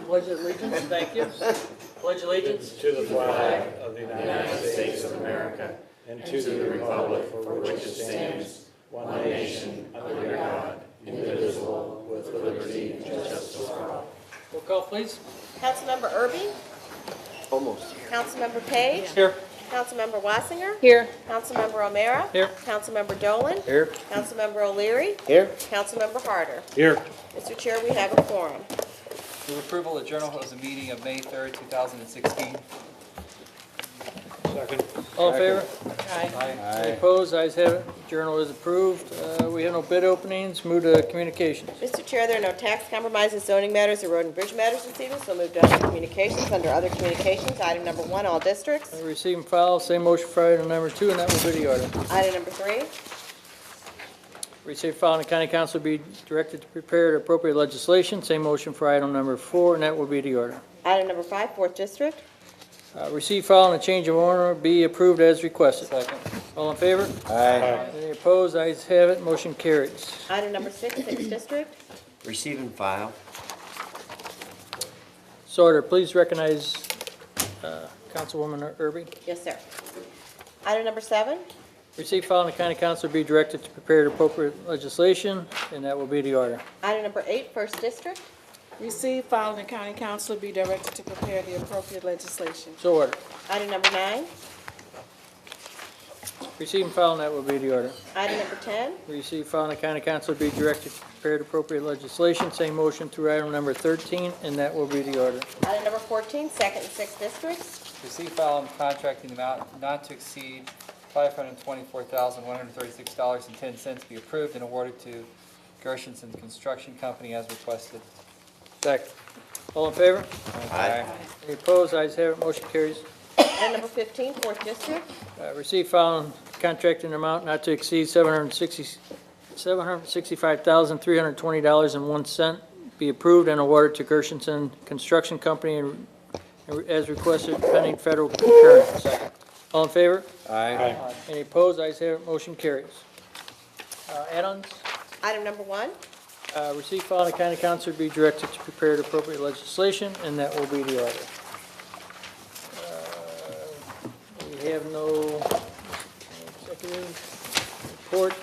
Pledge allegiance, thank you. Pledge allegiance To the flag of the United States of America and to the republic for which it stands, one nation, under God, indivisible, with liberty and justice for all. Roll call, please. Councilmember Erby? Almost. Councilmember Page? Here. Councilmember Wassinger? Here. Councilmember O'Meara? Here. Councilmember Dolan? Here. Councilmember O'Leary? Here. Councilmember Harder? Here. Mr. Chair, we have a quorum. Move approval of Journal of the meeting of May 3rd, 2016. Second. All in favor? Aye. Any opposed? Ayes have it. Journal is approved. We have no bid openings. Move to communications. Mr. Chair, there are no tax compromises, zoning matters, or road and bridge matters this evening, so move to other communications. Under other communications, item number 1, all districts. Receive and file, same motion for item number 2, and that will be the order. Item number 3. Receive and file, and the county council be directed to prepare the appropriate legislation. Same motion for item number 4, and that will be the order. Item number 5, 4th district. Receive, file, and a change of owner be approved as requested. Second. All in favor? Aye. Any opposed? Ayes have it. Motion carries. Item number 6, 6th district. Receive and file. Sorter, please recognize Councilwoman Erby. Yes, sir. Item number 7. Receive, file, and the county council be directed to prepare the appropriate legislation, and that will be the order. Item number 8, 1st district. Receive, file, and the county council be directed to prepare the appropriate legislation. So ordered. Item number 9. Receive and file, and that will be the order. Item number 10. Receive, file, and the county council be directed to prepare the appropriate legislation. Same motion through item number 13, and that will be the order. Item number 14, 2nd and 6th districts. Receive, file, and contract in the amount not to exceed $524,136.10 be approved and awarded to Gershenson Construction Company as requested. Second. All in favor? Aye. Any opposed? Ayes have it. Motion carries. Item number 15, 4th district. Receive, file, and contract in an amount not to exceed $765,320.01 be approved and awarded to Gershenson Construction Company as requested pending federal clearance. All in favor? Aye. Any opposed? Ayes have it. Motion carries. Add-ons? Item number 1. Receive, file, and the county council be directed to prepare the appropriate legislation, and that will be the order. We have no executive report,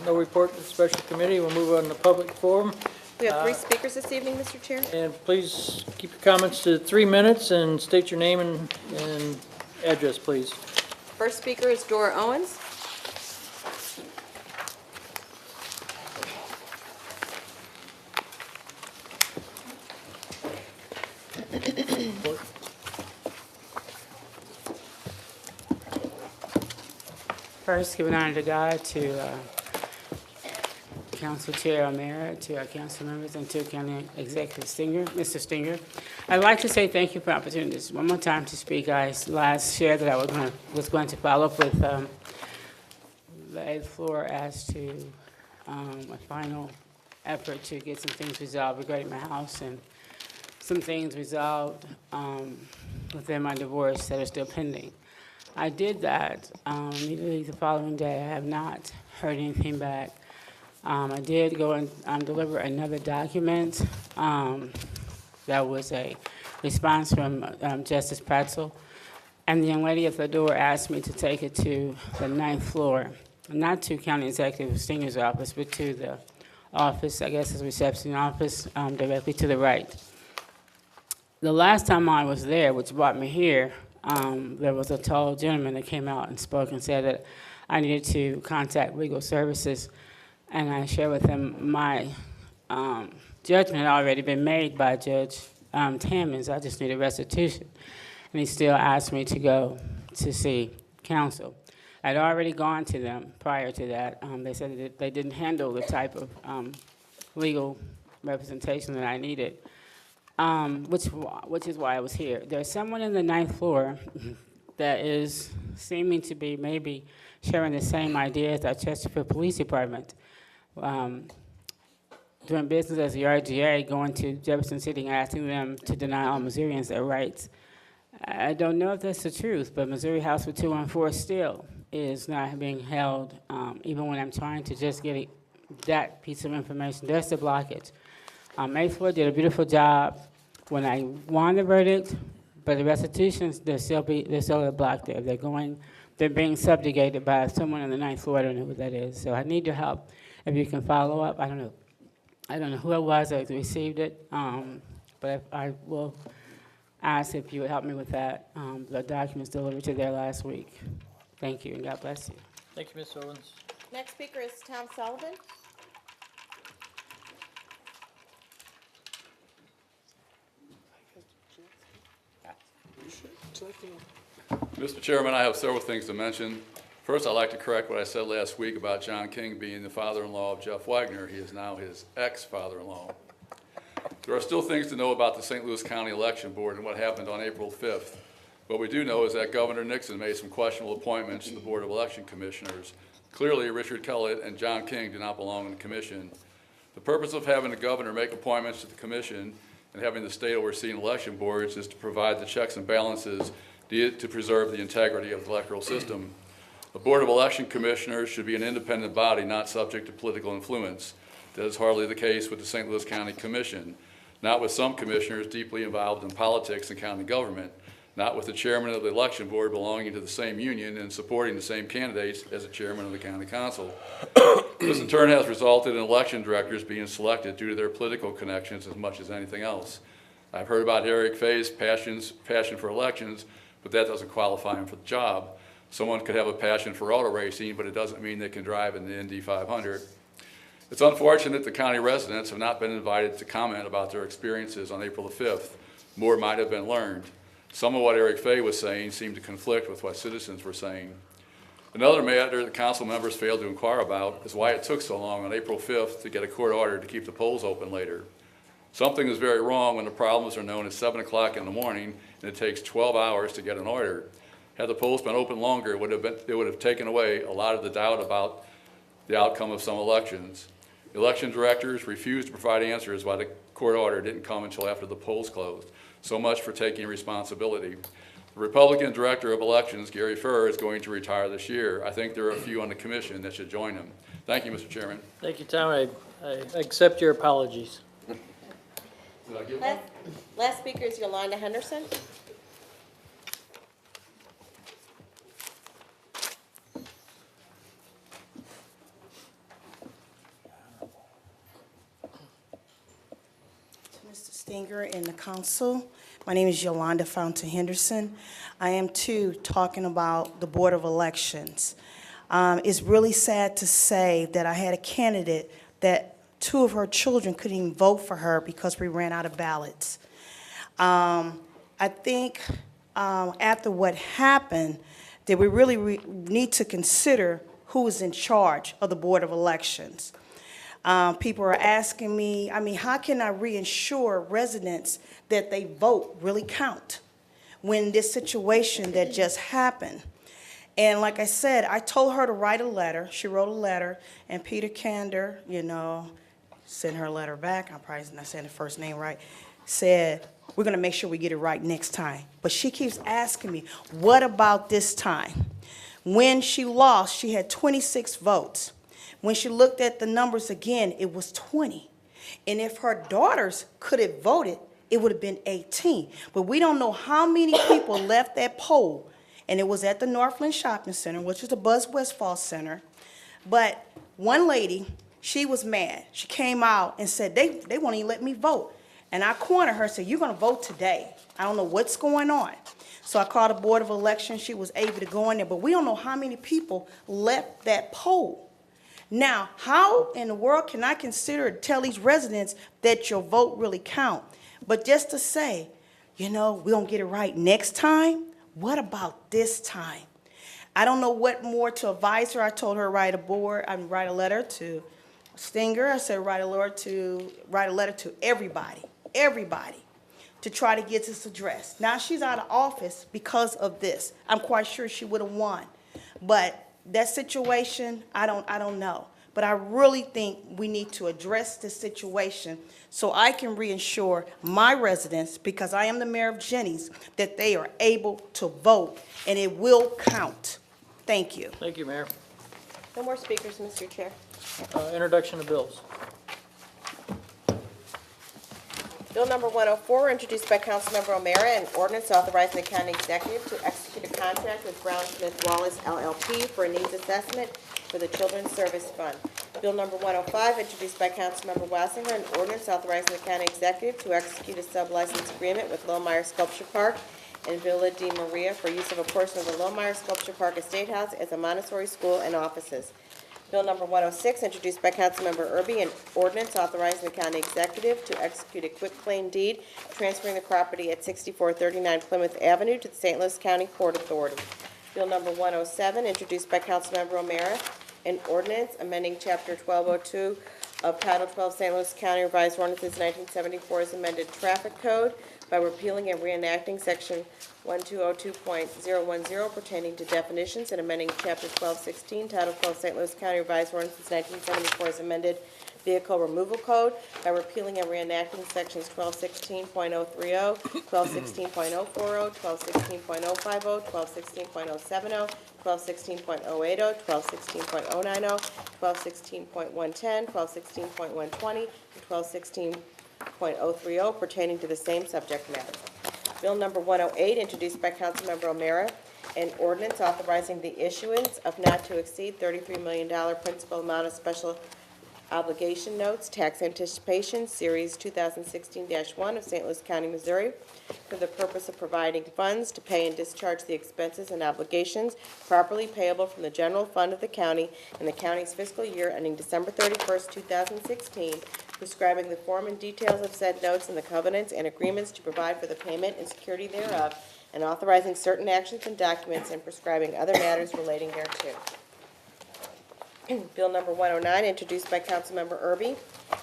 no report to the special committee. We'll move on to public forum. We have 3 speakers this evening, Mr. Chair. And please keep your comments to 3 minutes and state your name and address, please. First speaker is Dora Owens. First, giving honor to God, to Council Chair O'Meara, to our council members, and to County Executive Stinger, Mr. Stinger. I'd like to say thank you for opportunities. One more time to speak. I last shared that I was going to follow up with the 8th floor as to a final effort to get some things resolved regarding my house and some things resolved within my divorce that are still pending. I did that immediately the following day. I have not heard anything back. I did go and deliver another document that was a response from Justice Pretzel. And the young lady at the door asked me to take it to the 9th floor, not to County Executive Stinger's office, but to the office, I guess, his reception office, directly to the right. The last time I was there, which brought me here, there was a tall gentleman that came out and spoke and said that I needed to contact legal services, and I shared with him my judgment had already been made by Judge Tammons. I just needed restitution, and he still asked me to go to see counsel. I'd already gone to them prior to that. They said that they didn't handle the type of legal representation that I needed. Which is why I was here. There's someone in the 9th floor that is seeming to be maybe sharing the same idea as our Chesterfield Police Department. Doing business as the RGA, going to Jefferson City and asking them to deny all Missourians their rights. I don't know if that's the truth, but Missouri House Bill 214 still is not being held, even when I'm trying to just get that piece of information. That's the blockage. 8th floor did a beautiful job when I won the verdict, but the restitutions, they're still a block there. They're being subjugated by someone in the ninth floor. I don't know who that is. So I need your help. If you can follow up, I don't know who it was that received it, but I will ask if you would help me with that. The documents delivered to there last week. Thank you, and God bless you. Thank you, Ms. Owens. Next speaker is Tom Sullivan. Mr. Chairman, I have several things to mention. First, I'd like to correct what I said last week about John King being the father-in-law of Jeff Wagner. He is now his ex-father-in-law. There are still things to know about the St. Louis County Election Board and what happened on April 5th. What we do know is that Governor Nixon made some questionable appointments to the Board of Election Commissioners. Clearly, Richard Kellett and John King do not belong in the commission. The purpose of having the governor make appointments to the commission and having the state overseeing election boards is to provide the checks and balances needed to preserve the integrity of the electoral system. The Board of Election Commissioners should be an independent body, not subject to political influence. That is hardly the case with the St. Louis County Commission, not with some commissioners deeply involved in politics and county government, not with the chairman of the election board belonging to the same union and supporting the same candidates as the chairman of the county council. This in turn has resulted in election directors being selected due to their political connections as much as anything else. I've heard about Eric Fay's passion for elections, but that doesn't qualify him for the job. Someone could have a passion for auto racing, but it doesn't mean they can drive in the Indy 500. It's unfortunate the county residents have not been invited to comment about their experiences on April the 5th. More might have been learned. Some of what Eric Fay was saying seemed to conflict with what citizens were saying. Another matter the council members failed to inquire about is why it took so long on April 5th to get a court order to keep the polls open later. Something is very wrong when the problems are known at 7 o'clock in the morning and it takes 12 hours to get an order. Had the polls been open longer, it would have taken away a lot of the doubt about the outcome of some elections. Election directors refused to provide answers why the court order didn't come until after the polls closed. So much for taking responsibility. The Republican director of elections, Gary Furr, is going to retire this year. I think there are a few on the commission that should join him. Thank you, Mr. Chairman. Thank you, Tom. I accept your apologies. Did I get one? Last speaker is Yolanda Henderson. Mr. Stinger and the council. My name is Yolanda Fountain Henderson. I am too talking about the Board of Elections. It's really sad to say that I had a candidate that 2 of her children couldn't even vote for her because we ran out of ballots. I think after what happened, that we really need to consider who is in charge of the Board of Elections. People are asking me, how can I reassure residents that they vote really count when this situation that just happened? And like I said, I told her to write a letter. She wrote a letter, and Peter Kander, sent her a letter back. I'm probably not saying the first name right. Said, we're going to make sure we get it right next time. But she keeps asking me, what about this time? When she lost, she had 26 votes. When she looked at the numbers again, it was 20. And if her daughters could have voted, it would have been 18. But we don't know how many people left that poll. And it was at the Northland Shopping Center, which is the Buzz Westfall Center. But one lady, she was mad. She came out and said, they won't even let me vote. And I cornered her and said, you're going to vote today. I don't know what's going on. So I called the Board of Elections. She was able to go in there. But we don't know how many people left that poll. Now, how in the world can I tell these residents that your vote really count? But just to say, we're going to get it right next time, what about this time? I don't know what more to advise her. I told her to write a letter to Stinger. I said write a letter to everybody, to try to get this addressed. Now, she's out of office because of this. I'm quite sure she would have won. But that situation, I don't know. But I really think we need to address this situation so I can reassure my residents, because I am the mayor of Jennings, that they are able to vote and it will count. Thank you. Thank you, Mayor. No more speakers, Mr. Chair. Introduction of bills. Bill number 104, introduced by Councilmember O'Meara, an ordinance authorizing the county executive to execute a contract with Brown Smith Wallace LLP for a needs assessment for the Children's Service Fund. Bill number 105, introduced by Councilmember Wassinger, an ordinance authorizing the county executive to execute a sub-license agreement with Lowmeyer Sculpture Park in Villa de Maria for use of a portion of the Lowmeyer Sculpture Park Estate House as a Montessori school and offices. Bill number 106, introduced by Councilmember Erby, an ordinance authorizing the county executive to execute a quitclaim deed transferring the property at 6439 Plymouth Avenue to the St. Louis County Port Authority. Bill number 107, introduced by Councilmember O'Meara, an ordinance amending Chapter 1202 of Title 12 St. Louis County Revised Ordinances 1974's amended traffic code by repealing and reenacting Section 1202.010 pertaining to definitions and amending Chapter 1216, Title 12 St. Louis County Revised Ordinances 1974's amended Vehicle Removal Code by repealing and reenacting Sections 1216.030, 1216.040, 1216.050, 1216.070, 1216.080, 1216.090, 1216.110, 1216.120, and 1216.030 pertaining to the same subject matter. Bill number 108, introduced by Councilmember O'Meara, an ordinance authorizing the issuance of not to exceed $33 million principal amount of special obligation notes, tax anticipation, Series 2016-1 of St. Louis County, Missouri, for the purpose of providing funds to pay and discharge the expenses and obligations properly payable from the general fund of the county in the county's fiscal year ending December 31st, 2016, prescribing the form and details of said notes and the covenants and agreements to provide for the payment and security thereof, and authorizing certain actions and documents and prescribing other matters relating thereto. Bill number 109, introduced by Councilmember Erby,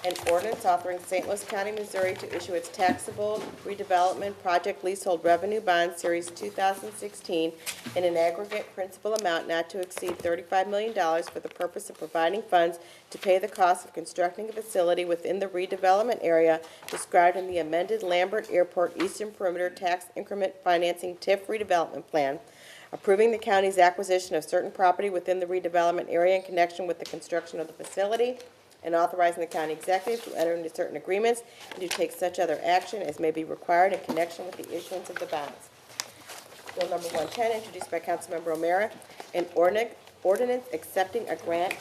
an ordinance authorizing St. Louis County, Missouri to issue its taxable redevelopment project leasehold revenue bond series 2016 in an aggregate principal amount not to exceed $35 million for the purpose of providing funds to pay the cost of constructing a facility within the redevelopment area described in the amended Lambert Airport Eastern Perimeter Tax Increment Financing TIF redevelopment plan, approving the county's acquisition of certain property within the redevelopment area in connection with the construction of the facility, and authorizing the county executive to enter into certain agreements and to take such other action as may be required in connection with the issuance of the bonds. Bill number 110, introduced by Councilmember O'Meara, an ordinance accepting a grant.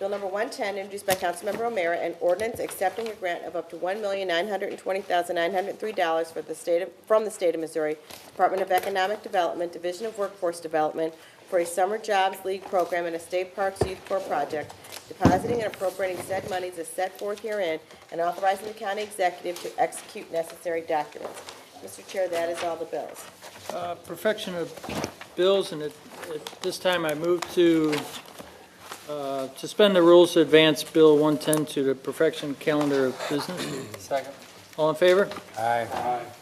Bill number 110, introduced by Councilmember O'Meara, an ordinance accepting a grant of up to $1,920,903 from the state of Missouri, Department of Economic Development, Division of Workforce Development, for a Summer Jobs League program and a State Parks Youth Corps project, depositing and appropriating said monies as set forth herein, and authorizing the county executive to execute necessary documents. Mr. Chair, that is all the bills. Perfection of bills, and at this time I move to suspend the rules to advance Bill 110 to the perfection calendar of business. Second. All in favor? Aye.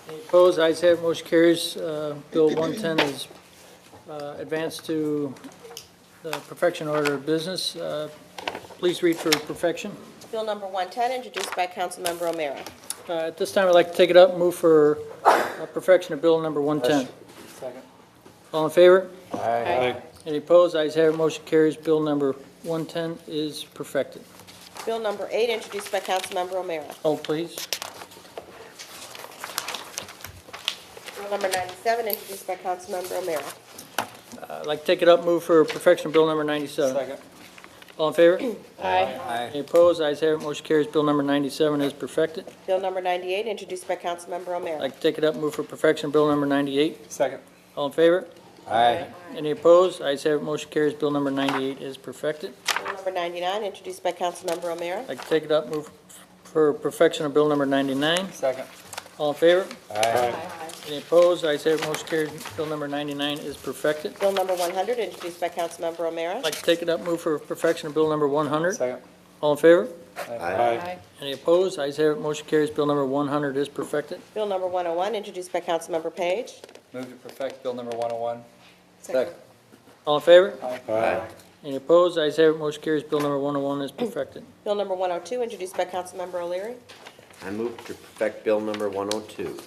Any opposed? Ayes have it, motion carries. Bill 110 is advanced to the perfection order of business. Please read for perfection. Bill number 110, introduced by Councilmember O'Meara. At this time, I'd like to take it up and move for perfection of Bill number 110. Second. All in favor? Aye. Any opposed? Ayes have it, motion carries. Bill number 110 is perfected. Bill number 8, introduced by Councilmember O'Meara. Hold, please. Bill number 97, introduced by Councilmember O'Meara. I'd like to take it up and move for perfection of Bill number 97. Second. All in favor? Aye. Any opposed? Ayes have it, motion carries. Bill number 97 is perfected. Bill number 98, introduced by Councilmember I'd O'Meara. like to take it up and move for perfection of Bill number 98. Second. All in favor? Aye. Any opposed? Ayes have it, motion carries. Bill number 98 is perfected. Bill number 99, introduced by Councilmember O'Meara. I'd like to take it up and move for perfection of Bill number 99. Second. All in favor? Aye. Any opposed? Ayes have it, motion carries. Bill number 99 is perfected. Bill number 100, introduced by Councilmember O'Meara. I'd like to take it up and move for perfection of Bill number 100. Second. All in favor? Aye. Any opposed? Ayes have it, motion carries. Bill number 100 is perfected. Bill number 101, introduced by Councilmember Page. Move to perfect Bill number 101. Second. All in favor? Aye. Any opposed? Ayes have it, motion carries. Bill number 101 is perfected. Bill number 102, introduced by Councilmember O'Leary. I move to perfect Bill number 102.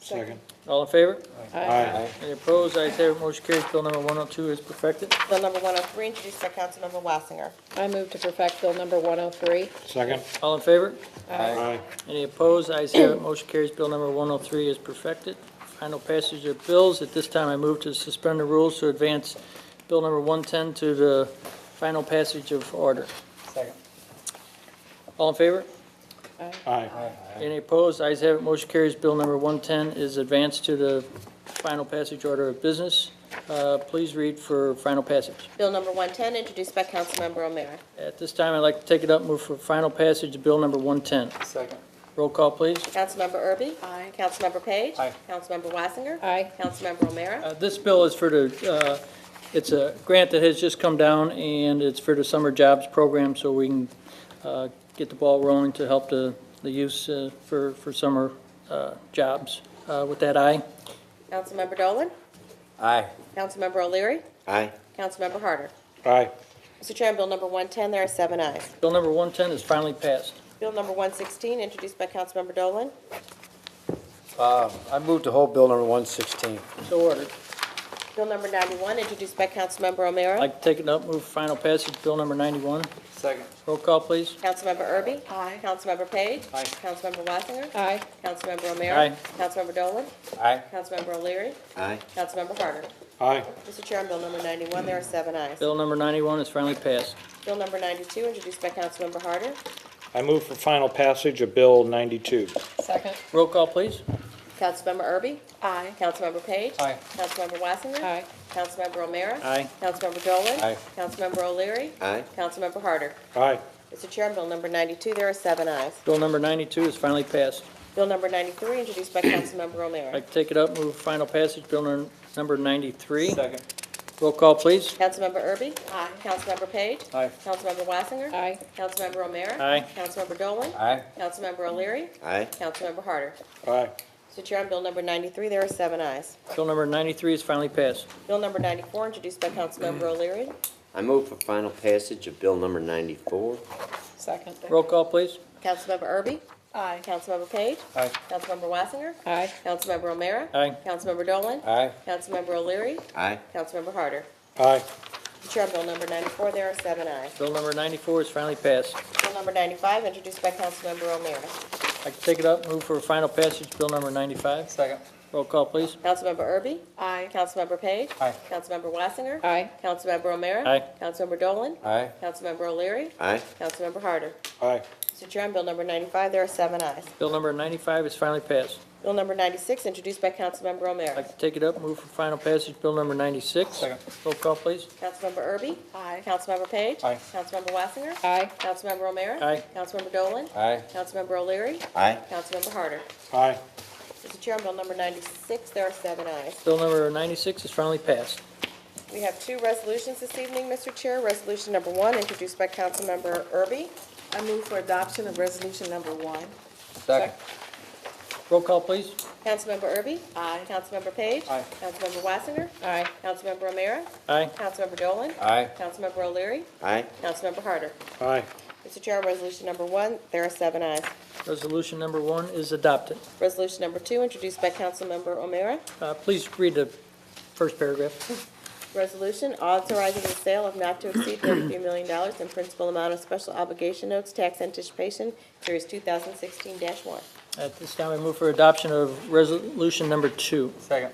Second. All in favor? Aye. Any opposed? Ayes have it, motion carries. Bill number 102 is perfected. Bill number 103, introduced by Councilmember Wassinger. I move to perfect Bill number 103. Second. All in favor? Aye. Any opposed? Ayes have it, motion carries. Bill number 103 is perfected. Final passage of bills. At this time, I move to suspend the rules to advance Bill number 110 to the final passage of order. Second. All in favor? Aye. Any opposed? Ayes have it, motion carries. Bill number 110 is advanced to the final passage order of business. Please read for final passage. Bill number 110, introduced by Councilmember O'Meara. At this time, I'd like to take it up, move for final passage of Bill number 110. Second. Roll call, please. Councilmember Erby? Aye. Councilmember Page? Aye. Councilmember Wassinger? Aye. Councilmember O'Meara? This bill is for the, it's a grant that has just come down, and it's for the summer jobs program, so we can get the ball rolling to help the youth for summer jobs. With that, aye. Councilmember Dolan? Aye. Councilmember O'Leary? Aye. Councilmember Harder? Aye. Mr. Chair, on Bill number 110, there are 7 ayes. Bill number 110 is finally passed. Bill number 116, introduced by Councilmember Dolan. I move to hold Bill number 116. So ordered. Bill number 91, introduced by Councilmember I'd O'Meara. like to take it up, move for final passage, Bill number 91. Second. Roll call, please. Councilmember Erby? Aye. Councilmember Page? Aye. Councilmember Wassinger? Aye. Councilmember O'Meara? Aye. Councilmember Dolan? Aye. Councilmember O'Leary? Aye. Councilmember Harder? Aye. Mr. Chair, on Bill number 91, there are 7 ayes. Bill number 91 is finally passed. Bill number 92, introduced by Councilmember Harder. I move for final passage of Bill 92. Second. Roll call, please. Councilmember Erby? Aye. Councilmember Page? Aye. Councilmember Wassinger? Aye. Councilmember O'Meara? Aye. Councilmember Dolan? Aye. Councilmember O'Leary? Aye. Councilmember Harder? Aye. Mr. Chair, on Bill number 92, there are 7 ayes. Bill number 92 is finally passed. Bill number 93, introduced by Councilmember I'd O'Meara. like to take it up, move for final passage, Bill number 93. Second. Roll call, please. Councilmember Erby? Aye. Councilmember Page? Aye. Councilmember Wassinger? Aye. Councilmember O'Meara? Aye. Councilmember Dolan? Aye. Councilmember O'Leary? Aye. Councilmember Harder? Aye. Mr. Chair, on Bill number 93, there are 7 ayes. Bill number 93 is finally passed. Bill number 94, introduced by Councilmember O'Leary. I move for final passage of Bill number 94. Second. Roll call, please. Councilmember Erby? Aye. Councilmember Page? Aye. Councilmember Wassinger? Aye. Councilmember O'Meara? Aye. Councilmember Dolan? Aye. Councilmember O'Leary? Aye. Councilmember Harder? Aye. Mr. Chair, on Bill number 94, there are 7 ayes. Bill number 94 is finally passed. Bill number 95, introduced by Councilmember O'Meara. I'd like to take it up, move for final passage, Bill number 95. Second. Roll call, please. Councilmember Erby? Aye. Councilmember Page? Aye. Councilmember Wassinger? Aye. Councilmember O'Meara? Aye. Councilmember Dolan? Aye. Councilmember O'Leary? Aye. Councilmember Harder? Aye. Mr. Chair, on Bill number 95, there are 7 ayes. Bill number 95 is finally passed. Bill number 96, introduced by Councilmember I'd O'Meara. like to take it up, move for final passage, Bill number 96. Second. Roll call, please. Councilmember Erby? Aye. Councilmember Page? Aye. Councilmember Wassinger? Aye. Councilmember O'Meara? Aye. Councilmember Dolan? Aye. Councilmember O'Leary? Aye. Councilmember Harder? Aye. Mr. Chair, on Bill number 96, there are 7 ayes. Bill number 96 is finally passed. We have 2 resolutions this evening, Mr. Chair. Resolution number 1, introduced by Councilmember Erby. I move for adoption of resolution number 1. Second. Roll call, please. Councilmember Erby? Aye. Councilmember Page? Aye. Councilmember Wassinger? Aye. Councilmember O'Meara? Aye. Councilmember Dolan? Aye. Councilmember O'Leary? Aye. Councilmember Harder? Aye. Mr. Chair, on resolution number 1, there are 7 ayes. Resolution number 1 is adopted. Resolution number 2, introduced by Councilmember O'Meara. Please read the first paragraph. Resolution authorizing the sale of not to exceed $33 million in principal amount of special obligation notes, tax anticipation, series 2016-1. At this time, I move for adoption of resolution number 2. Second.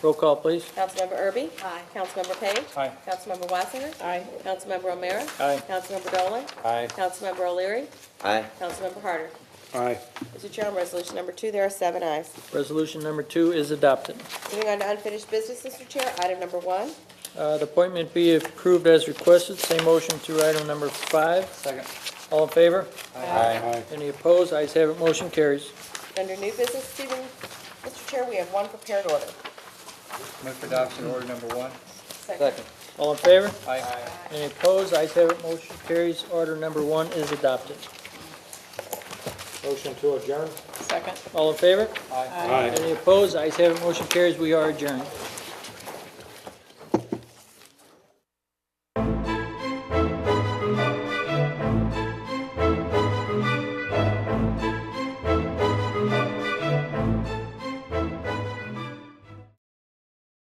Roll call, please. Councilmember Erby? Aye. Councilmember Page? Aye. Councilmember Wassinger? Aye. Councilmember O'Meara? Aye. Councilmember Dolan? Aye. Councilmember O'Leary? Aye. Councilmember Harder? Aye. Mr. Chair, on resolution number 2, there are 7 ayes. Resolution number 2 is adopted. Moving on to unfinished business, Mr. Chair, item number 1. The appointment be approved as requested. Same motion to item number 5. Second. All in favor? Aye. Any opposed? Ayes have it, motion carries. Under new business, Stephen, Mr. Chair, we have 1 prepared order. Move for adoption order number 1. Second. All in favor? Aye. Any opposed? Ayes have it, motion carries. Order number 1 is adopted. Motion to adjourn? Second. All in favor? Aye. Aye. Any opposed? Ayes have it, motion carries. We are adjourned.